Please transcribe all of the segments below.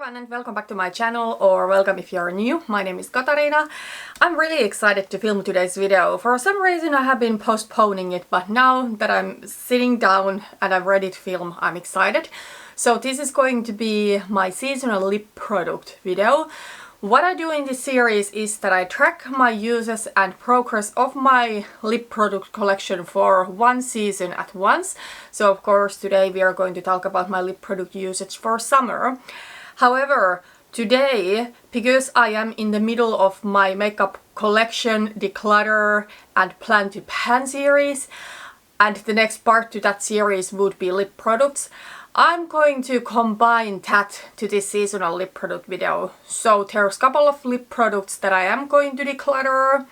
everyone and welcome back to my channel, or welcome if you're new. My name is Katarina. I'm really excited to film today's video. For some reason I have been postponing it, but now that I'm sitting down and I'm ready to film, I'm excited. So this is going to be my seasonal lip product video. What I do in this series is that I track my uses and progress of my lip product collection for one season at once. So of course today we are going to talk about my lip product usage for summer. However, today, because I am in the middle of my makeup collection, Declutter and Plan to Pan series, and the next part to that series would be lip products, I'm going to combine that to this seasonal lip product video. So there's a couple of lip products that I am going to declutter,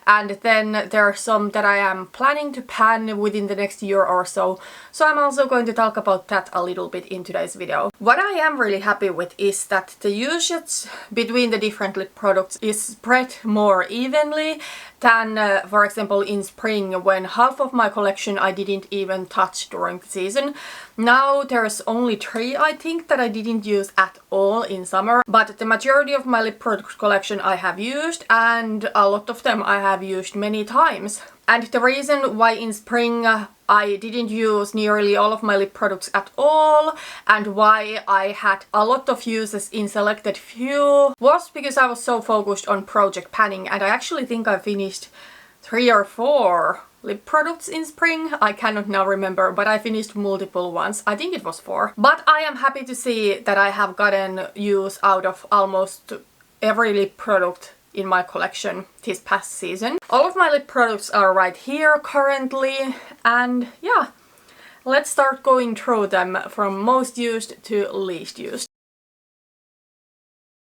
and then there are some that I am planning to pan within the next year or so. So I'm also going to talk about that a little bit in today's video. What I am really happy with is that the usage between the different lip products is spread more evenly than, for example, in spring, when half of my collection I didn't even touch during the season. Now there's only 3, I think, that I didn't use at all in summer, but the majority of my lip product collection I have used, and a lot of them I have used many times. And the reason why in spring I didn't use nearly all of my lip products at all, and why I had a lot of uses in selected few, was because I was so focused on project panning, and I actually think I finished 3 or 4 lip products in spring. I cannot now remember, but I finished multiple ones. I think it was 4. But I am happy to see that I have gotten use out of almost every lip product in my collection this past season. All of my lip products are right here currently, and yeah, let's start going through them from most used to least used.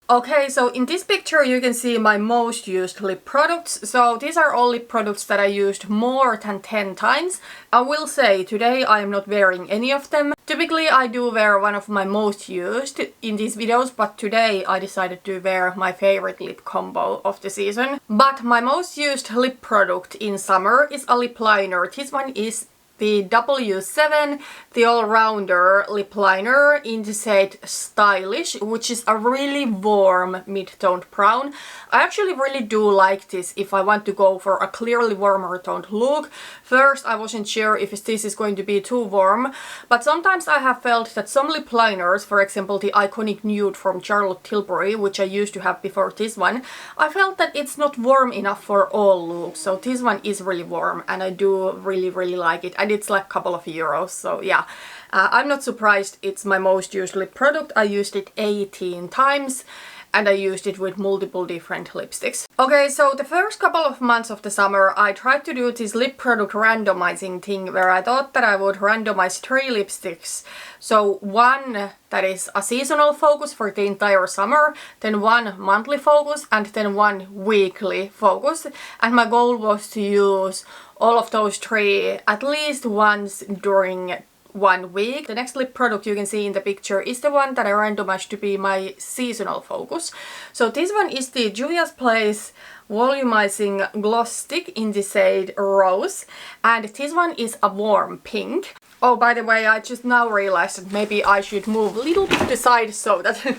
Okay, so in this picture you can see my most used lip products. So these are all lip products that I used more than 10 times. I will say today I am not wearing any of them. Typically I do wear one of my most used in these videos, but today I decided to wear my favorite lip combo of the season. But my most used lip product in summer is a lip liner. This one is the W7, the all-rounder lip liner in the shade Stylish, which is a really warm mid-toned brown. I actually really do like this if I want to go for a clearly warmer toned look. First I wasn't sure if this is going to be too warm, but sometimes I have felt that some lip liners, for example the iconic Nude from Charlotte Tilbury, which I used to have before this one, I felt that it's not warm enough for all looks. So this one is really warm and I do really like it. And it's like a couple of euros, so yeah. I'm not surprised it's my most used lip product. I used it 18 times and I used it with multiple different lipsticks. Okay, so the first couple of months of the summer I tried to do this lip product randomizing thing where I thought that I would randomize 3 lipsticks. So one that is a seasonal focus for the entire summer, then one monthly focus, and then one weekly focus. And my goal was to use all of those 3 at least once during 1 week. The next lip product you can see in the picture is the one that I randomized to be my seasonal focus. So this one is the Juvia's Place Volumizing Gloss Stick in the shade Rose, and this one is a warm pink. Oh, by the way, I just now realized that maybe I should move a little bit to the side so that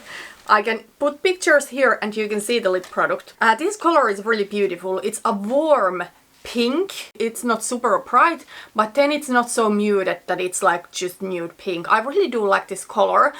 I can put pictures here and you can see the lip product. This color is really beautiful. It's a warm pink. It's not super bright, but then it's not so muted that it's like just nude pink. I really do like this color.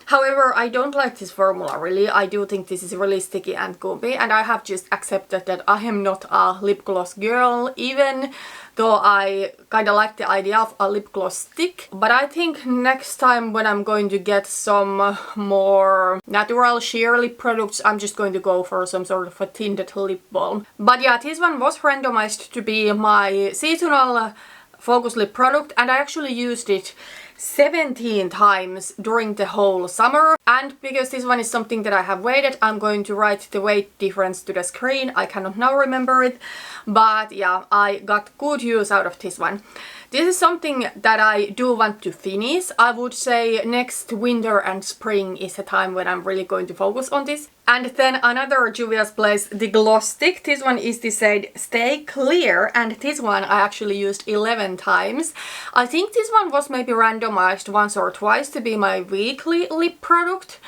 However, I don't like this formula really. I do think this is really sticky and gooey, and I have just accepted that I am not a lip gloss girl, even though I kinda like the idea of a lip gloss stick. But I think next time when I'm going to get some more natural sheer lip products, I'm just going to go for some sort of a tinted lip balm. But yeah, this one was randomized to be my seasonal focus lip product, and I actually used it 17 times during the whole summer. And because this one is something that I have weighted, I'm going to write the weight difference to the screen. I cannot now remember it, but yeah, I got good use out of this one. This is something that I do want to finish. I would say next winter and spring is the time when I'm really going to focus on this. And then another Juvia's Place, the gloss stick. This one is the shade Stay Clear, and this one I actually used 11 times. I think this one was maybe randomized once or twice to be my weekly lip product.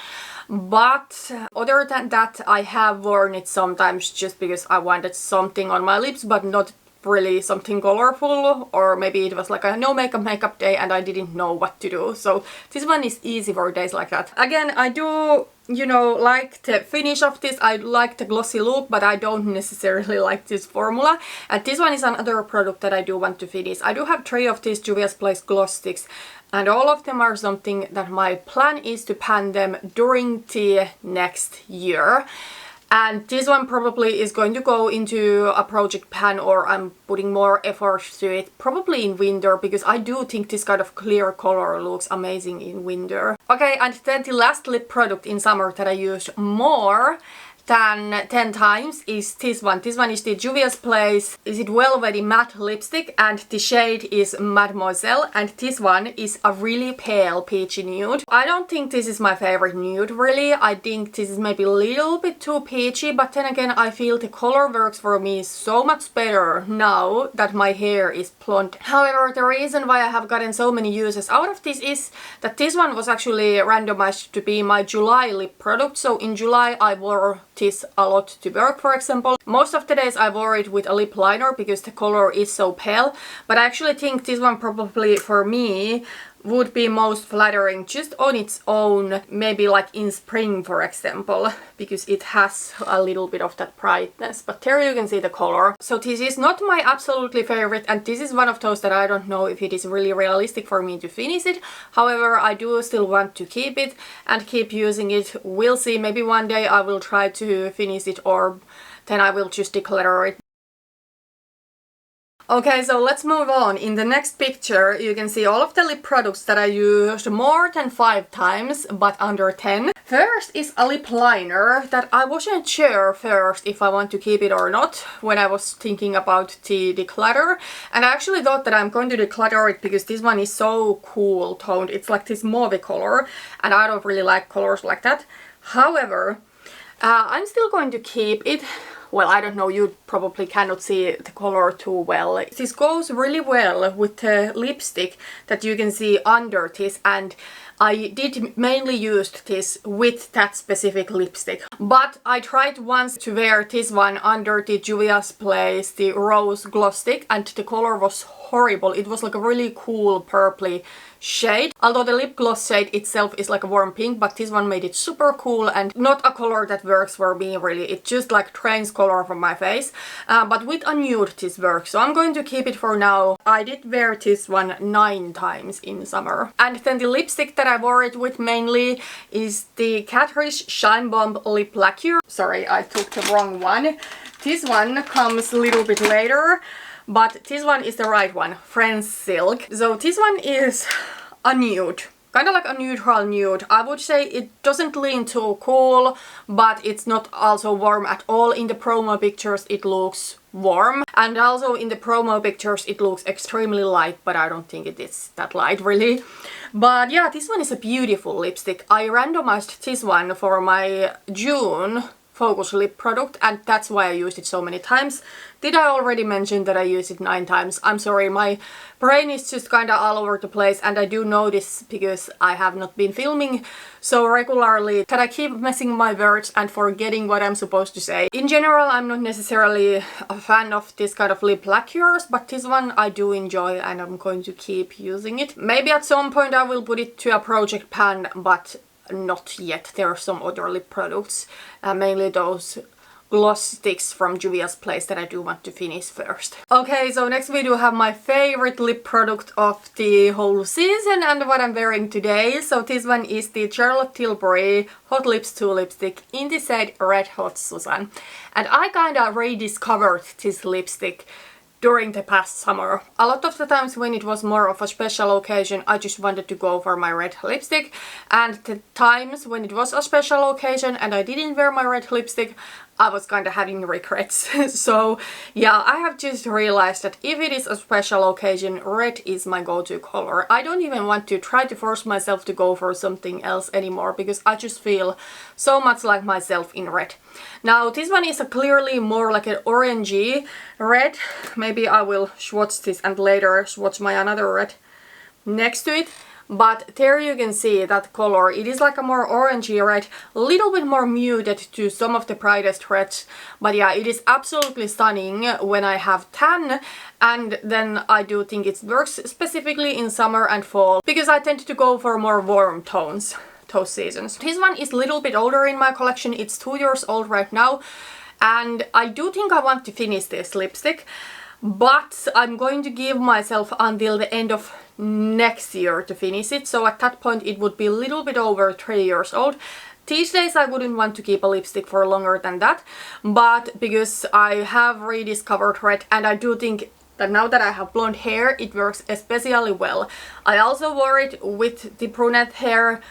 But other than that, I have worn it sometimes just because I wanted something on my lips, but not really something colorful, or maybe it was like a no makeup day and I didn't know what to do. So this one is easy for days like that. Again, I do, you know, like the finish of this. I like the glossy look, but I don't necessarily like this formula. And this one is another product that I do want to finish. I do have 3 of these Juvia's Place gloss sticks, and all of them are something that my plan is to pan them during the next year. And this one probably is going to go into a project pan, or I'm putting more effort to it probably in winter, because I do think this kind of clear color looks amazing in winter. Okay, and then the last lip product in summer that I used more than 10 times is this one. This one is the Juvia's Place. Is it Velvety Matte Lipstick, and the shade is Mademoiselle, and this one is a really pale peachy nude. I don't think this is my favorite nude really. I think this is maybe a little bit too peachy, but then again I feel the color works for me so much better now that my hair is blonde. However, the reason why I have gotten so many uses out of this is that this one was actually randomized to be my July lip product. So in July I wore this a lot to work, for example. Most of the days I wore it with a lip liner because the color is so pale, but I actually think this one probably for me would be most flattering just on its own, maybe like in spring, for example, because it has a little bit of that brightness. But there you can see the color. So this is not my absolutely favorite, and this is one of those that I don't know if it is really realistic for me to finish it. However, I do still want to keep it and keep using it. We'll see, maybe one day I will try to finish it, or then I will just declutter it. Okay, so let's move on. In the next picture you can see all of the lip products that I used more than 5 times but under 10. First is a lip liner that I wasn't sure first if I want to keep it or not when I was thinking about the declutter, and I actually thought that I'm going to declutter it because this one is so cool toned. It's like this mauve color, and I don't really like colors like that. However, I'm still going to keep it. Well, I don't know, you probably cannot see the color too well. This goes really well with the lipstick that you can see under this, and I did mainly use this with that specific lipstick. But I tried once to wear this one under the Juvia's Place, the Rose Gloss Stick, and the color was horrible. It was like a really cool purpley shade. Although the lip gloss shade itself is like a warm pink, but this one made it super cool and not a color that works for me really. It just like drains color from my face. But with a nude this works, so I'm going to keep it for now. I did wear this one 9 times in summer. And then the lipstick that I wore it with mainly is the Catrice Shine Bomb Lip Lacquer. Sorry, I took the wrong one. This one comes a little bit later, but this one is the right one, French Silk. So this one is a nude, kind of like a neutral nude. I would say it doesn't lean too cool, but it's not also warm at all. In the promo pictures it looks warm, and also in the promo pictures it looks extremely light, but I don't think it is that light really. But yeah, this one is a beautiful lipstick. I randomized this one for my June focus lip product, and that's why I used it so many times. Did I already mention that I used it 9 times? I'm sorry, my brain is just kinda all over the place, and I do know this because I have not been filming so regularly that I keep messing my words and forgetting what I'm supposed to say. In general, I'm not necessarily a fan of this kind of lip lacquers, but this one I do enjoy and I'm going to keep using it. Maybe at some point I will put it to a project pan, but not yet. There are some other lip products, mainly those gloss sticks from Juvia's Place that I do want to finish first. Okay, so next we do have my favorite lip product of the whole season and what I'm wearing today. So this one is the Charlotte Tilbury Hot Lips 2 lipstick in the shade Red Hot Susan. And I kinda rediscovered this lipstick during the past summer. A lot of the times when it was more of a special occasion, I just wanted to go for my red lipstick, and the times when it was a special occasion and I didn't wear my red lipstick, I was kind of having regrets. So yeah, I have just realized that if it is a special occasion, red is my go-to color. I don't even want to try to force myself to go for something else anymore because I just feel so much like myself in red. Now this one is a clearly more like an orangey red. Maybe I will swatch this and later swatch my another red next to it. but there you can see that color. It is like a more orangey red, a little bit more muted to some of the brightest reds, but yeah, it is absolutely stunning when I have tan, and then I do think it works specifically in summer and fall because I tend to go for more warm tones those seasons. This one is a little bit older in my collection. It's 2 years old right now, and I do think I want to finish this lipstick, but I'm going to give myself until the end of next year to finish it, so at that point it would be a little bit over 3 years old. These days I wouldn't want to keep a lipstick for longer than that, but because I have rediscovered red, and I do think that now that I have blonde hair it works especially well. I also wore it with the brunette hair,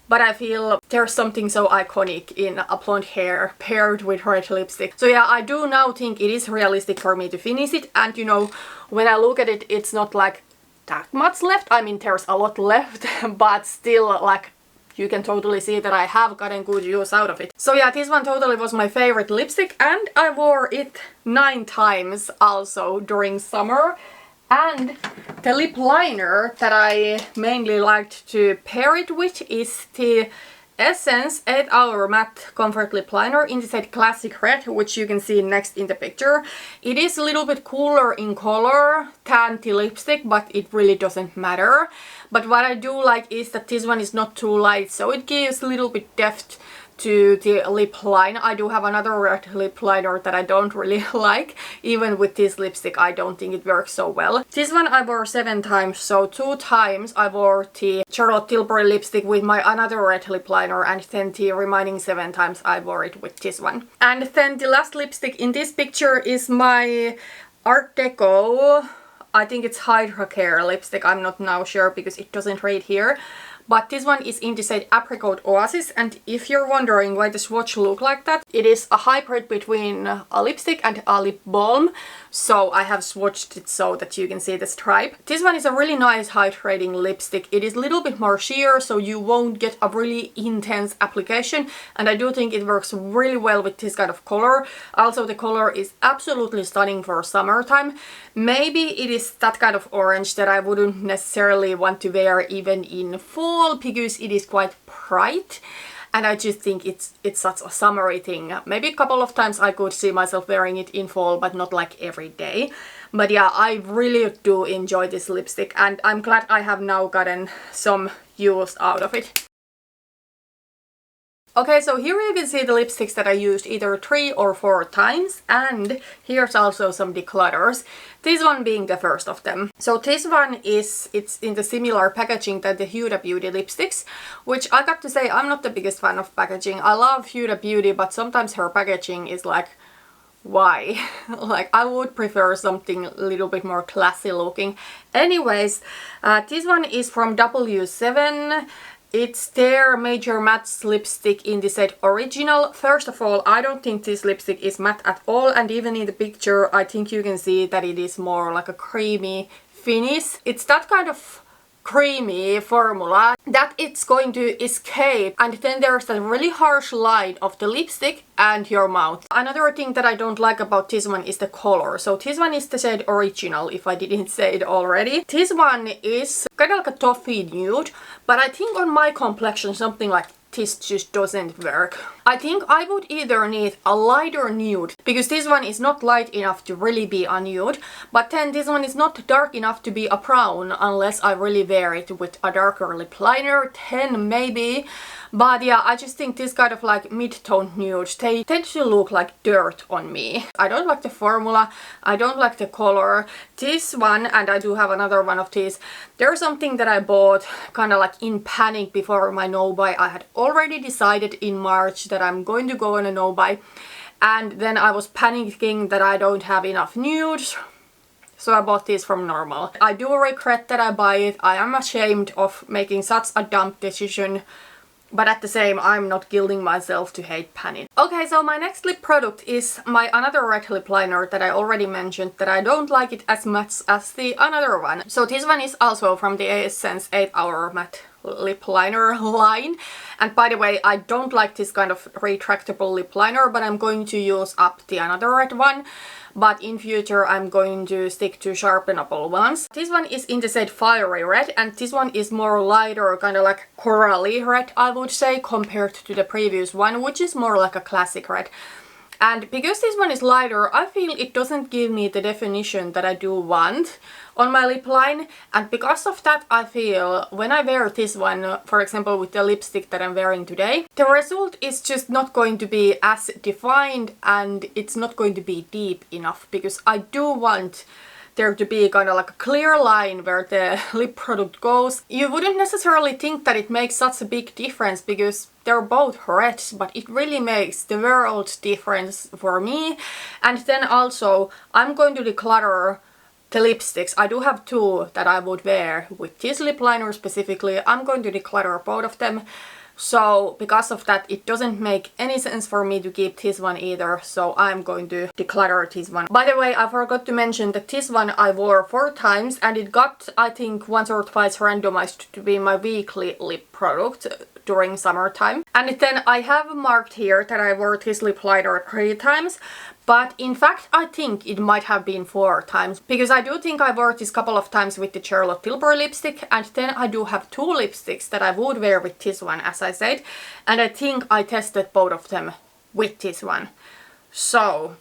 but I feel there's something so iconic in a blonde hair paired with red lipstick. So yeah, I do now think it is realistic for me to finish it, and you know, when I look at it, it's not like that much left. I mean, there's a lot left, but still, like, you can totally see that I have gotten good use out of it. So yeah, this one totally was my favorite lipstick, and I wore it 9 times also during summer. And the lip liner that I mainly liked to pair it with is the Essence 8 Hour Matte Comfort Lip Liner in the shade Classic Red, which you can see next in the picture. It is a little bit cooler in color than the lipstick, but it really doesn't matter. But what I do like is that this one is not too light, so it gives a little bit depth to the lip line. I do have another red lip liner that I don't really like. Even with this lipstick I don't think it works so well. This one I wore 7 times, so 2 times I wore the Charlotte Tilbury lipstick with my another red lip liner, and then the remaining 7 times I wore it with this one. And then the last lipstick in this picture is my Artdeco, I think it's Hydra Care lipstick, I'm not now sure because it doesn't read here. But this one is in the shade Apricot Oasis, and if you're wondering why the swatch look like that, it is a hybrid between a lipstick and a lip balm. So I have swatched it so that you can see the stripe. This one is a really nice hydrating lipstick. It is a little bit more sheer, so you won't get a really intense application, and I do think it works really well with this kind of color. Also, the color is absolutely stunning for summertime. Maybe it is that kind of orange that I wouldn't necessarily want to wear even in fall, because it is quite bright, and I just think it's such a summery thing. Maybe a couple of times I could see myself wearing it in fall, but not like every day. But yeah, I really do enjoy this lipstick, and I'm glad I have now gotten some use out of it. Okay, so here you can see the lipsticks that I used either 3 or 4 times, and here's also some declutters. This one being the first of them. So this one it's in the similar packaging than the Huda Beauty lipsticks, which I got to say I'm not the biggest fan of packaging. I love Huda Beauty, but sometimes her packaging is like, why? Like, I would prefer something a little bit more classy looking. Anyways, this one is from W7. It's their Major Matte lipstick in the shade Original. First of all, I don't think this lipstick is matte at all, and even in the picture I think you can see that it is more like a creamy finish. It's that kind of creamy formula that it's going to escape, and then there's that really harsh line of the lipstick and your mouth. Another thing that I don't like about this one is the color. So this one is the shade Original, if I didn't say it already. This one is kind of like a toffee nude, but I think on my complexion something like this just doesn't work. I think I would either need a lighter nude, because this one is not light enough to really be a nude, but then this one is not dark enough to be a brown unless I really wear it with a darker lip liner, then maybe. But yeah, I just think this kind of like mid-tone nudes, they tend to look like dirt on me. I don't like the formula, I don't like the color. This one, and I do have another one of these, there's something that I bought kind of like in panic before my no-buy. I had already decided in March that I'm going to go on a no-buy, and then I was panicking that I don't have enough nudes. So I bought this from Normal. I do regret that I buy it. I am ashamed of making such a dumb decision. But at the same, I'm not guilting myself to hate panic. Okay, so my next lip product is my another red lip liner that I already mentioned, that I don't like it as much as the another one. So this one is also from the Essence 8 Hour Matte lip liner line. And by the way, I don't like this kind of retractable lip liner, but I'm going to use up the another red one. But in future I'm going to stick to sharpenable ones. This one is in the shade Fiery Red, and this one is more lighter, kind of like corally red, I would say, compared to the previous one, which is more like a classic red. And because this one is lighter, I feel it doesn't give me the definition that I do want on my lip line. And because of that, I feel when I wear this one, for example with the lipstick that I'm wearing today, the result is just not going to be as defined and it's not going to be deep enough, because I do want there to be kind of like a clear line where the lip product goes. You wouldn't necessarily think that it makes such a big difference because they're both red, but it really makes the world difference for me. And then also I'm going to declutter the lipsticks. I do have two that I would wear with this lip liner specifically. I'm going to declutter both of them. So because of that, it doesn't make any sense for me to keep this one either, so I'm going to declutter this one. By the way, I forgot to mention that this one I wore 4 times and it got, I think, once or twice randomized to be my weekly lip product during summertime. And then I have marked here that I wore this lip liner 3 times, but in fact I think it might have been 4 times, because I do think I wore this couple of times with the Charlotte Tilbury lipstick, and then I do have 2 lipsticks that I would wear with this one, as I said, and I think I tested both of them with this one. So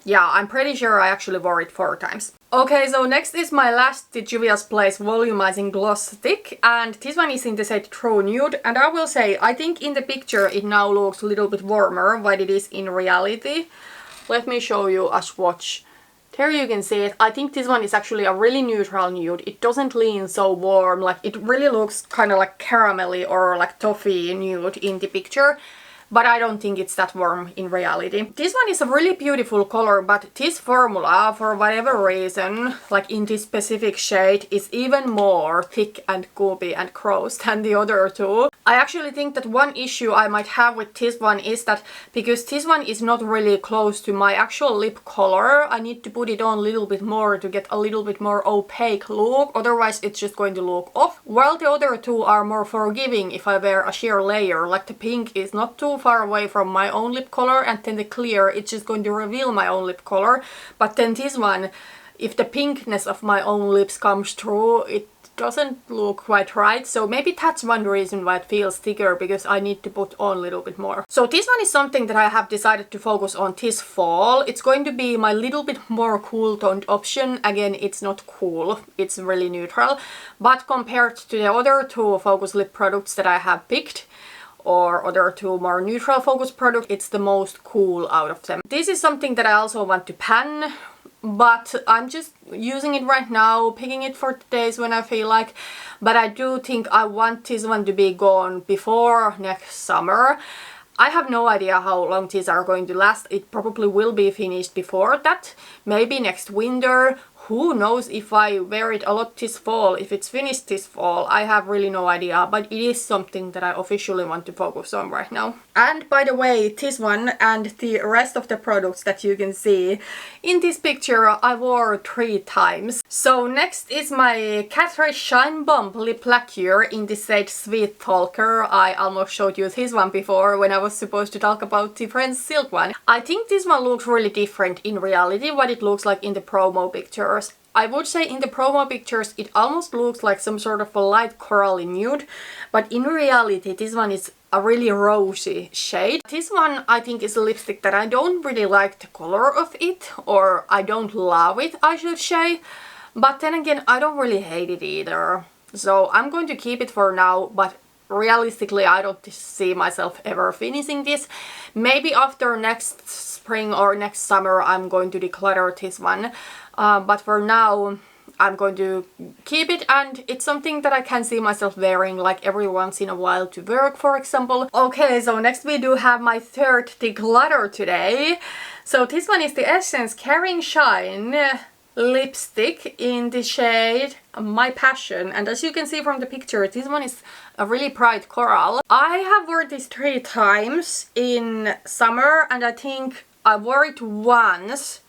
yeah, I'm pretty sure I actually wore it 4 times. Okay, so next is my last Juvia's Place Volumizing Gloss Stick, and this one is in the shade True Nude, and I will say, I think in the picture it now looks a little bit warmer than it is in reality. Let me show you a swatch. There you can see it. I think this one is actually a really neutral nude. It doesn't lean so warm, like it really looks kind of like caramelly or like toffee nude in the picture. But I don't think it's that warm in reality. This one is a really beautiful color, but this formula, for whatever reason, like in this specific shade, is even more thick and goopy and gross than the other two. I actually think that one issue I might have with this one is that because this one is not really close to my actual lip color, I need to put it on a little bit more to get a little bit more opaque look, otherwise it's just going to look off. While the other two are more forgiving if I wear a sheer layer, like the pink is not too far away from my own lip color, and then the clear, it's just going to reveal my own lip color. But then this one, if the pinkness of my own lips comes through, it doesn't look quite right. So maybe that's one reason why it feels thicker, because I need to put on a little bit more. So this one is something that I have decided to focus on this fall. It's going to be my little bit more cool toned option. Again, it's not cool, it's really neutral, but compared to the other two focus lip products that I have picked, or other two more neutral focus products, it's the most cool out of them. This is something that I also want to pan, but I'm just using it right now, picking it for the days when I feel like. But I do think I want this one to be gone before next summer. I have no idea how long these are going to last. It probably will be finished before that, maybe next winter. Who knows if I wear it a lot this fall, if it's finished this fall, I have really no idea, but it is something that I officially want to focus on right now. And by the way, this one and the rest of the products that you can see in this picture I wore 3 times. So next is my Catrice Shine Bomb Lip Lacquer in the shade Sweet Talker. I almost showed you this one before when I was supposed to talk about the French Silk one. I think this one looks really different in reality what it looks like in the promo pictures. I would say in the promo pictures it almost looks like some sort of a light corally nude, but in reality this one is a really rosy shade. This one I think is a lipstick that I don't really like the color of it, or I don't love it, I should say, but then again I don't really hate it either. So I'm going to keep it for now, but realistically I don't see myself ever finishing this. Maybe after next spring or next summer I'm going to declutter this one. But for now I'm going to keep it, and it's something that I can see myself wearing like every once in a while to work, for example. Okay, so next we do have my third declutter today. So this one is the Essence Caring Shine lipstick in the shade My Passion, and as you can see from the picture this one is a really bright coral. I have worn this 3 times in summer, and I think I wore it once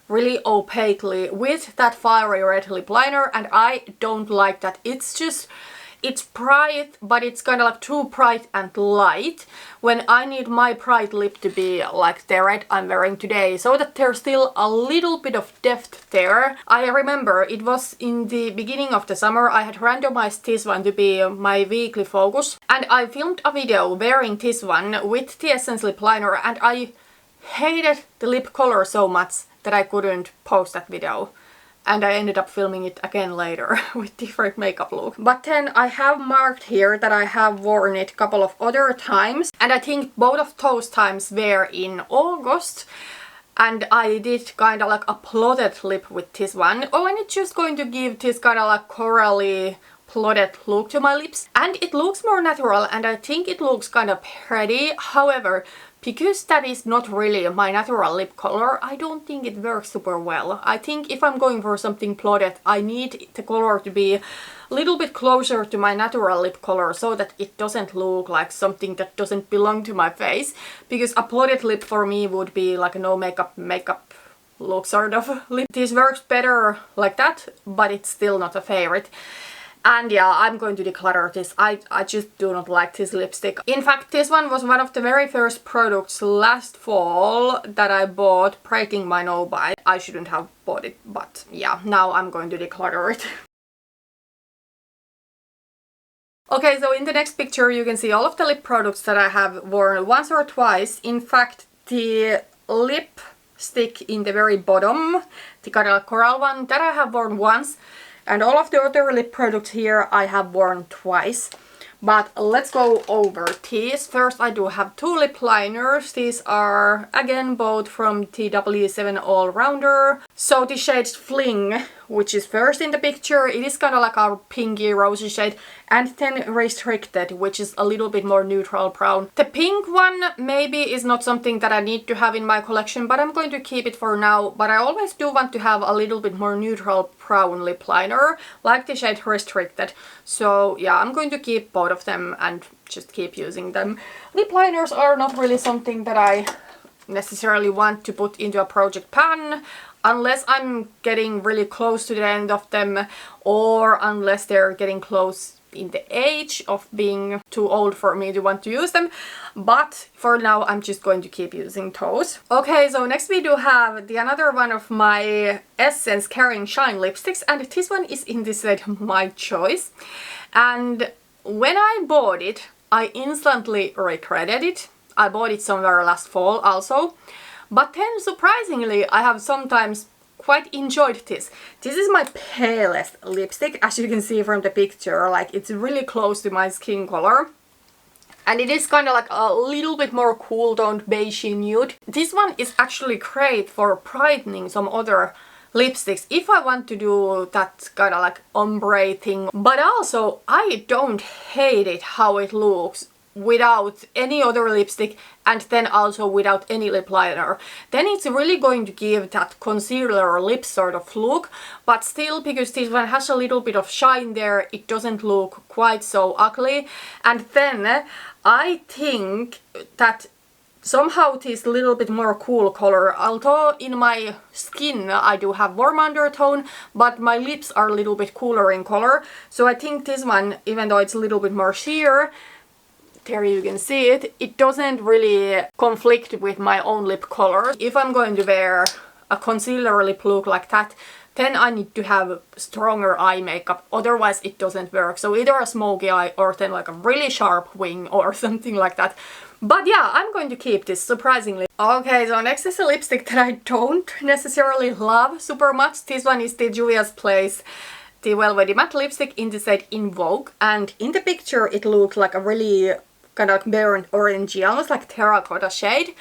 really opaquely with that Fiery Red lip liner, and I don't like that. It's just, It's bright, but it's kind of like too bright and light when I need my bright lip to be like the red I'm wearing today, so that there's still a little bit of depth there. I remember it was in the beginning of the summer. I had randomized this one to be my weekly focus, and I filmed a video wearing this one with the Essence lip liner, and I hated the lip color so much that I couldn't post that video. And I ended up filming it again later with different makeup look. But then I have marked here that I have worn it a couple of other times. And I think both of those times were in August. And I did kind of like a plotted lip with this one. Oh, and it's just going to give this kind of like corally plotted look to my lips. And it looks more natural, and I think it looks kind of pretty. However, because that is not really my natural lip color, I don't think it works super well. I think if I'm going for something plotted, I need the color to be a little bit closer to my natural lip color so that it doesn't look like something that doesn't belong to my face. Because a plotted lip for me would be like a no makeup look sort of lip. This works better like that, but it's still not a favorite. And yeah, I'm going to declutter this. I just do not like this lipstick. In fact, this one was one of the very first products last fall that I bought, breaking my no buy. I shouldn't have bought it, but yeah, now I'm going to declutter it. Okay, so in the next picture you can see all of the lip products that I have worn once or twice. In fact, the lipstick in the very bottom, the coral one, that I have worn once. And all of the other lip products here I have worn twice. But let's go over these. First, I do have two lip liners. These are again both from TW7 All Rounder. So the shade Fling, which is first in the picture, it is kind of like a pinky rosy shade. And then Restricted, which is a little bit more neutral brown. The pink one maybe is not something that I need to have in my collection, but I'm going to keep it for now. But I always do want to have a little bit more neutral brown lip liner, like the shade Restricted. So yeah, I'm going to keep both of them and just keep using them. Lip liners are not really something that I necessarily want to put into a project pan, unless I'm getting really close to the end of them, or unless they're getting close in the age of being too old for me to want to use them. But for now I'm just going to keep using those. Okay, so next we do have another one of my Essence Caring Shine lipsticks, and this one is in the set My Choice. And when I bought it, I instantly regretted it. I bought it somewhere last fall also. But then surprisingly I have sometimes quite enjoyed this. This is my palest lipstick, as you can see from the picture. Like, it's really close to my skin color. And it is kind of like a little bit more cool toned beigey nude. This one is actually great for brightening some other lipsticks if I want to do that kind of like ombre thing. But also, I don't hate it how it looks without any other lipstick, and then also without any lip liner. Then it's really going to give that concealer lip sort of look, but still, because this one has a little bit of shine there, it doesn't look quite so ugly. And then I think that somehow this little bit more cool color, although in my skin I do have warm undertone, but my lips are a little bit cooler in color. So I think this one, even though it's a little bit more sheer, there you can see it, it doesn't really conflict with my own lip color. If I'm going to wear a concealer lip look like that, then I need to have stronger eye makeup, otherwise it doesn't work. So either a smoky eye or then like a really sharp wing or something like that. But yeah, I'm going to keep this, surprisingly. Okay, so next is a lipstick that I don't necessarily love super much. This one is the Juvia's Place, the Velvety Matte lipstick in the shade Invoke. And in the picture it looks like a really kind of burnt orangey, almost like terracotta shade.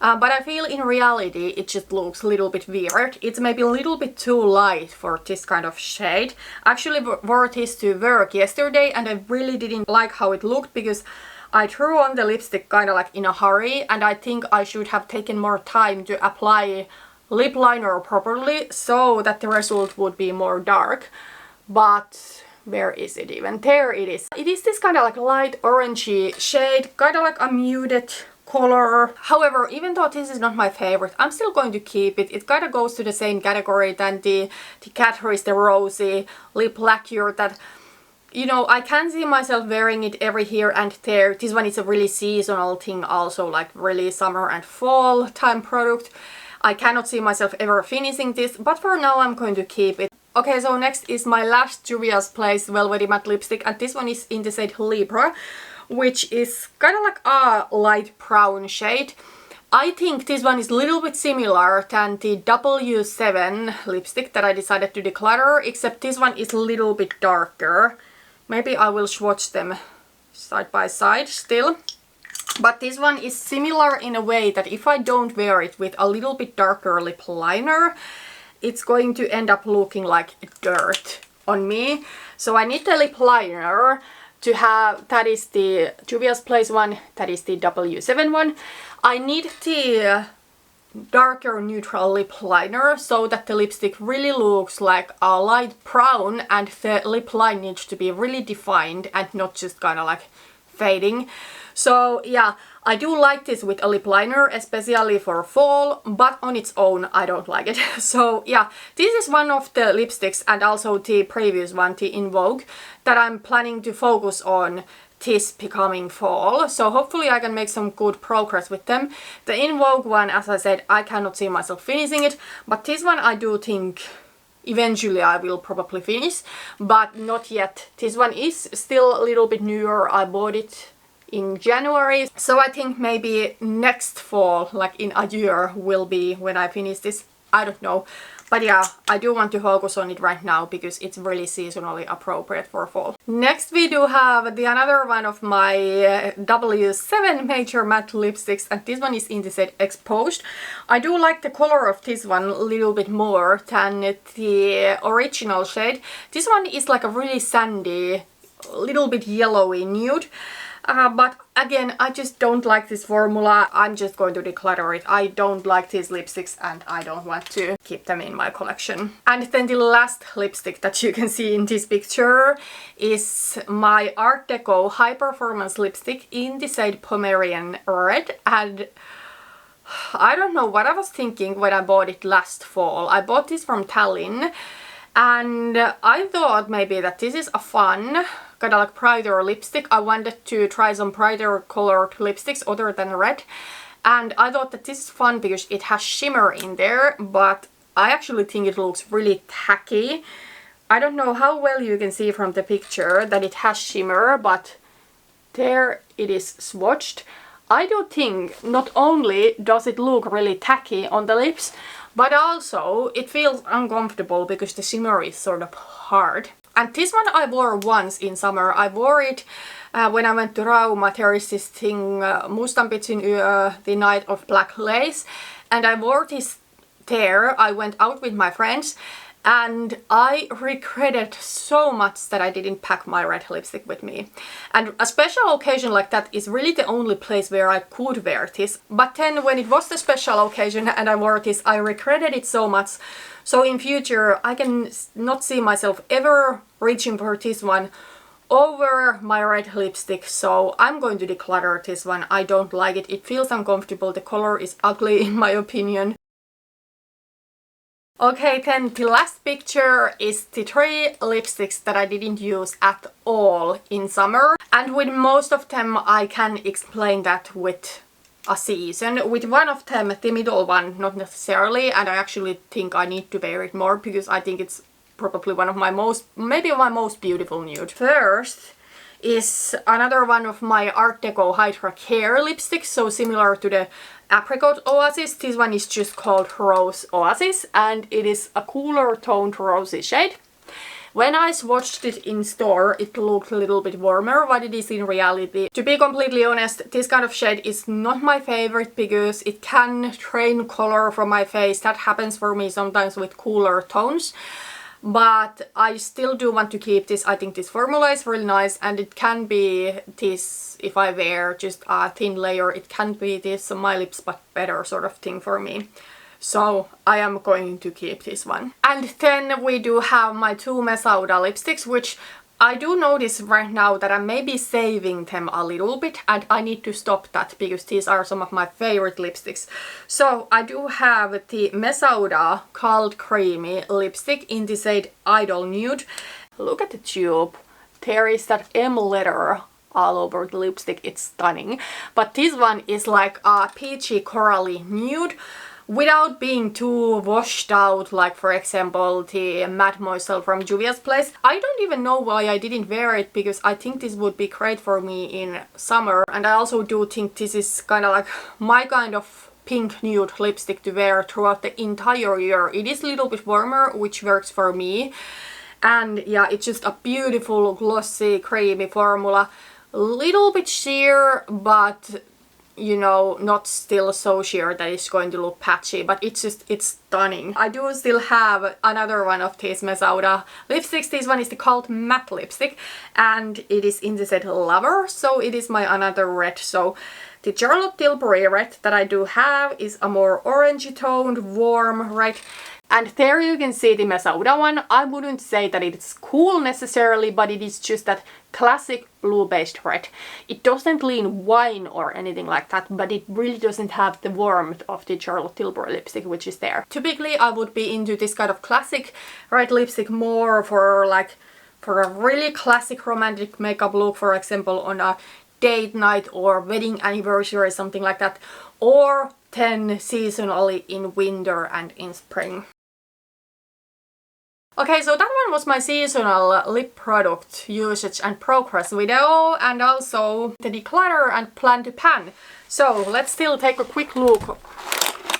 But I feel in reality it just looks a little bit weird. It's maybe a little bit too light for this kind of shade. I actually wore this to work yesterday and I really didn't like how it looked, because I threw on the lipstick kind of like in a hurry, and I think I should have taken more time to apply lip liner properly so that the result would be more dark. But where is it even? There it is. It is this kind of like light orangey shade, kind of like a muted color. However, even though this is not my favorite, I'm still going to keep it. It kind of goes to the same category than the Catrice, the rosy lip lacquer that you know, I can see myself wearing it every here and there. This one is a really seasonal thing also, like really summer and fall time product. I cannot see myself ever finishing this, but for now I'm going to keep it. Okay, so next is my last Juvia's Place Velvety Matte Lipstick, and this one is in the shade Libra, which is kind of like a light brown shade. I think this one is a little bit similar than the W7 lipstick that I decided to declutter, except this one is a little bit darker. Maybe I will swatch them side by side still. But this one is similar in a way that if I don't wear it with a little bit darker lip liner, it's going to end up looking like dirt on me. So I need the lip liner to have, that is the Juvia's Place one, that is the W7 one. I need the darker neutral lip liner so that the lipstick really looks like a light brown and the lip line needs to be really defined and not just kind of like fading. So yeah, I do like this with a lip liner, especially for fall, but on its own I don't like it. So yeah, this is one of the lipsticks, and also the previous one, the In Vogue, that I'm planning to focus on this becoming fall. So hopefully I can make some good progress with them. The In Vogue one, as I said, I cannot see myself finishing it, but this one I do think eventually I will probably finish, but not yet. This one is still a little bit newer. I bought it in January, so I think maybe next fall, like in a year, will be when I finish this. I don't know, but yeah, I do want to focus on it right now because it's really seasonally appropriate for fall. Next we do have the another one of my W7 Major Matte Lipsticks, and this one is in the set Exposed. I do like the color of this one a little bit more than the original shade. This one is like a really sandy, little bit yellowy nude. But again, I just don't like this formula. I'm just going to declutter it. I don't like these lipsticks and I don't want to keep them in my collection. And then the last lipstick that you can see in this picture is my Artdeco High Performance Lipstick in the shade Pomerian Red. And I don't know what I was thinking when I bought it last fall. I bought this from Tallinn, and I thought maybe that this is a fun kind of like brighter lipstick. I wanted to try some brighter colored lipsticks other than red, and I thought that this is fun because it has shimmer in there, but I actually think it looks really tacky. I don't know how well you can see from the picture that it has shimmer, but there it is swatched. I do think not only does it look really tacky on the lips, but also it feels uncomfortable because the shimmer is sort of hard. And this one I wore once in summer. I wore it when I went to Rauma. There is this thing, Mustan Pitsin Yö, the Night of Black Lace. And I wore this there. I went out with my friends and I regretted so much that I didn't pack my red lipstick with me. And a special occasion like that is really the only place where I could wear this. But then when it was the special occasion and I wore this, I regretted it so much. So in future I can not see myself ever reaching for this one over my red lipstick. So I'm going to declutter this one. I don't like it. It feels uncomfortable. The color is ugly in my opinion. Okay, then the last picture is the 3 lipsticks that I didn't use at all in summer. And with most of them I can explain that with a season. With one of them, the middle one, not necessarily, and I actually think I need to wear it more because I think it's probably one of my most, maybe my most beautiful nude. First is another one of my Artdeco Hydra Care lipsticks, so similar to the Apricot Oasis. This one is just called Rose Oasis and it is a cooler toned rosy shade. When I swatched it in store, it looked a little bit warmer what it is in reality. To be completely honest, this kind of shade is not my favorite because it can drain color from my face. That happens for me sometimes with cooler tones. But I still do want to keep this. I think this formula is really nice and it can be this, if I wear just a thin layer, it can be this on my lips but better sort of thing for me. So I am going to keep this one. And then we do have my 2 Mesauda lipsticks, which I do notice right now that I may be saving them a little bit and I need to stop that because these are some of my favorite lipsticks. So I do have the Mesauda Cold Creamy lipstick in the shade Idol Nude. Look at the tube. there is that M letter all over the lipstick. It's stunning. But this one is like a peachy corally nude without being too washed out, like for example the matte moisture from Juvia's Place. I don't even know why I didn't wear it, because I think this would be great for me in summer, and I also do think this is kind of like my kind of pink nude lipstick to wear throughout the entire year. It is a little bit warmer, which works for me, and yeah, it's just a beautiful glossy creamy formula, a little bit sheer, but you know, not still so sheer that it's going to look patchy, but it's stunning. I do still have another one of these Mesauda lipsticks. This one is the called matte lipstick, and it is in the set Lover, so it is my another red. So the Charlotte Tilbury red that I do have is a more orangey toned, warm red. And there you can see the Mesauda one. I wouldn't say that it's cool necessarily, but it is just that classic blue-based red. It doesn't lean wine or anything like that, but it really doesn't have the warmth of the Charlotte Tilbury lipstick, which is there. Typically, I would be into this kind of classic red lipstick more for a really classic romantic makeup look, for example, on a date night or wedding anniversary or something like that, or then seasonally in winter and in spring. Okay, so that one was my seasonal lip product usage and progress video, and also the declutter and plan to pan. So let's still take a quick look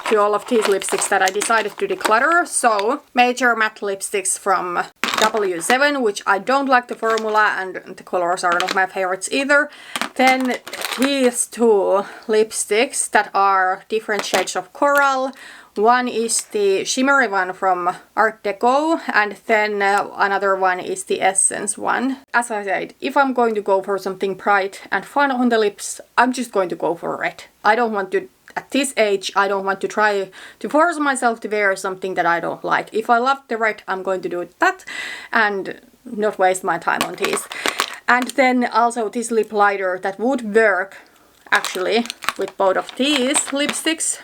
to all of these lipsticks that I decided to declutter. So major matte lipsticks from W7, which I don't like the formula and the colors are not my favorites either. Then these two lipsticks that are different shades of coral. One is the shimmery one from Artdeco, and then another one is the Essence one. As I said, if I'm going to go for something bright and fun on the lips, I'm just going to go for red. I don't want to, at this age, I don't want to try to force myself to wear something that I don't like. If I love the red, I'm going to do that and not waste my time on these. And then also this lip liner that would work actually with both of these lipsticks.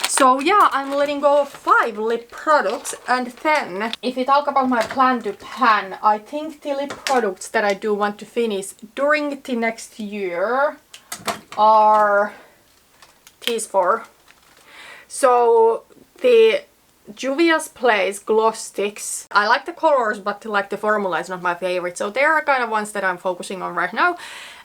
So yeah, I'm letting go of 5 lip products, and then if we talk about my plan to pan, I think the lip products that I do want to finish during the next year are these 4. So the Juvia's Place gloss sticks. I like the colors, but like the formula is not my favorite, so they are kind of ones that I'm focusing on right now.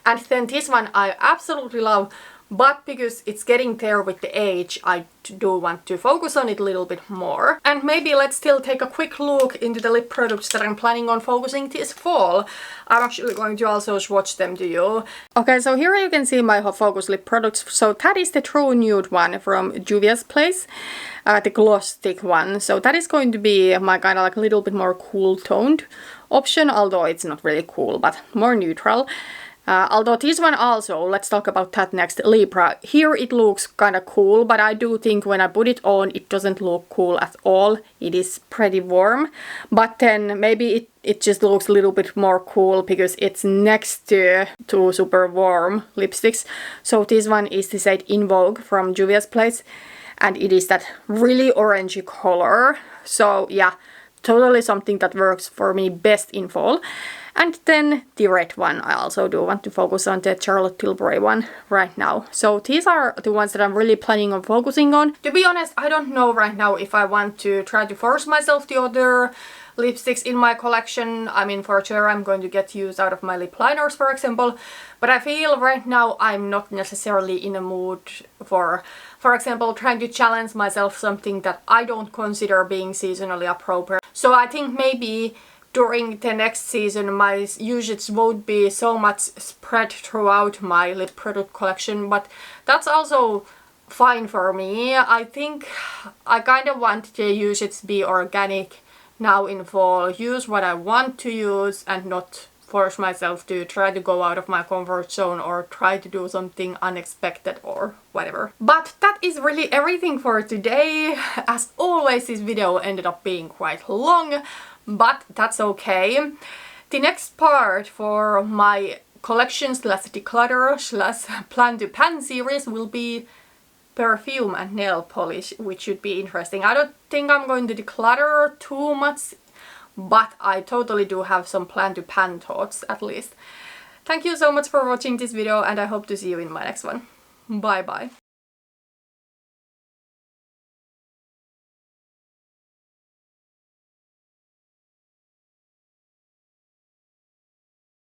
And then this one I absolutely love, but because it's getting there with the age, I do want to focus on it a little bit more. And maybe let's still take a quick look into the lip products that I'm planning on focusing this fall. I'm actually going to also swatch them to you. Okay, so here you can see my focus lip products. So that is the True Nude one from Juvia's Place, the gloss stick one. So that is going to be my kind of like a little bit more cool toned option, although it's not really cool, but more neutral. Although this one also, let's talk about that next, Libra. Here it looks kind of cool, but I do think when I put it on, it doesn't look cool at all. It is pretty warm, but then maybe it just looks a little bit more cool because it's next to two super warm lipsticks. So this one is the shade In Vogue from Juvia's Place, and it is that really orangey color. So yeah, totally something that works for me best in fall. And then the red one, I also do want to focus on the Charlotte Tilbury one right now. So these are the ones that I'm really planning on focusing on. To be honest, I don't know right now if I want to try to force myself the other lipsticks in my collection. I mean, for sure I'm going to get use out of my lip liners, for example. But I feel right now I'm not necessarily in a mood for example, trying to challenge myself something that I don't consider being seasonally appropriate. So I think maybe during the next season my usage won't be so much spread throughout my lip product collection, but that's also fine for me. I think I kind of want the usage to be organic now in fall. Use what I want to use and not force myself to try to go out of my comfort zone or try to do something unexpected or whatever. But that is really everything for today. As always, this video ended up being quite long, but that's okay. The next part for my collection slash declutter slash plan to pan series will be perfume and nail polish, which should be interesting. I don't think I'm going to declutter too much but I totally do have some plan to pan thoughts at least. Thank you so much for watching this video and I hope to see you in my next one. Bye bye!